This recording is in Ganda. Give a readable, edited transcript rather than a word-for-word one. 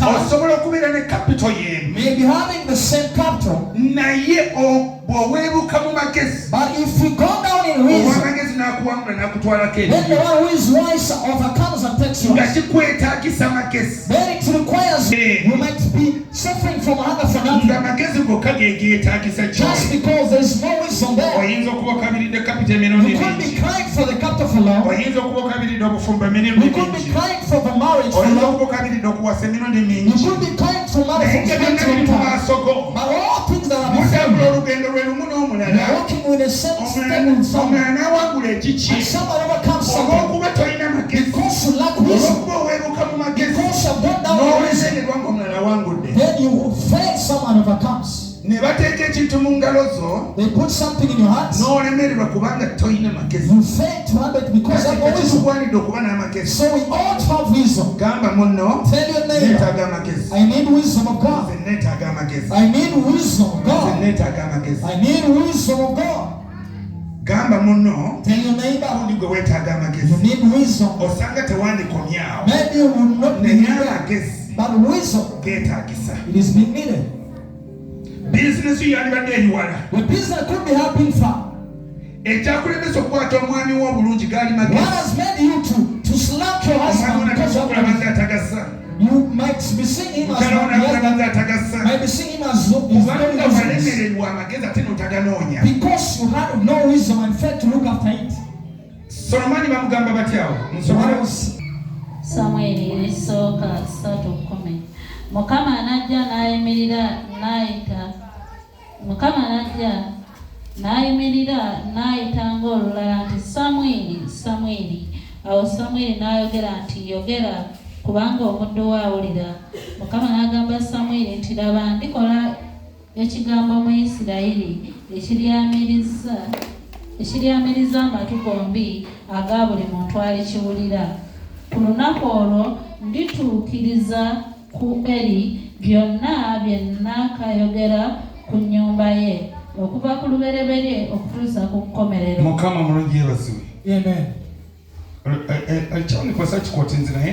time. Osobola okubeera ne capital y'emu. Maybe having the same capital. Naye bw'oweebuka mu magezi. But if you go down in wisdom, ow'amagezi n'akuwangula n'akutwalako then the one who is wise overcomes and takes you. nga kikwetaagisa magezi. Then it requires you might be suffering from hunger for nothing. Nga magezi gokka ge geetaagisa just because there is no wisdom there. Oyinza okuba okabiridde capital emirundi mingi. You could be crying for the capital for love. Oyinza okuba okabiridde obufumbo emirundi mingi. You could be crying for the marriage for love. Oyinza okuba okabiridde okuwasa emirundi mingi. You could be crying for marriage for love. But all things that are mutambula olugendo lwe lumu n'omulala. Walking with a same step with someone. Omulala n'awangula ekiki. And someone overcomes something. Olw'okuba tolina magezi. Because you lack wisdom. Olw'okuba oweebuka mu magezi. Because you have gone down in wisdom. N'olemererwa ng'omulala awangudde. Then you fail, someone overcomes. Ne bateeka ekintu mu ngalo zo. They put something in your hands. N'olemererwa kubanga tolina magezi. You fail to have it because of no wisdom. Ekitugwanidde okuba n'amagezi. So we ought to have wisdom. Gamba munno. Tell your neighbor. Neetaaga amagezi. I need wisdom of God. Nze neetaaga amagezi. I need wisdom of Nze God. neetaaga amagezi. I need wisdom of God. Gamba munno. Tell your neighbor. Undi gwe weetaaga amagezi. You need wisdom. Osanga tewandikomyawo. Maybe you will not naye need amagezi. but wisdom. Geetaagisa. It is being needed. Business yandibadde eyiwala. The business could be happening far. Ekyakulemesa okukwata omwami wo obulungi gaali magezi. What has made you to slap your husband because of atagasa. You might be seeing him as atagasa. might be seeing him as kubanga walemererwa amagezi ate n'otaganoonya. because you had no wisdom and failed to look after it. Solomoni bamugamba batyawo. Samwiri lisooka 3:10. Mukama n'ajja n'ayimirira n'ayita. Mukama n'ajja n'ayimirira n'ayita ng'olulala nti Samwiri, Samwiri. Awo Samwiri n'ayogera nti yogera kubanga omuddu we awulira. Mukama n'agamba Samwiri nti laba ndikola ekigambo mu Isirayiri ekiryamiriza amatu gombi aga buli muntu alikiwulira. Ku lunaku olwo ndituukiriza ku Eri byonna bye nnaakayogera ku nnyumba ye okuva ku lubereberye okutuusa ku kkomerero. Mukama mulungi yeebazibwe. Amen. Ekyawuni kwasa kikotinzi naye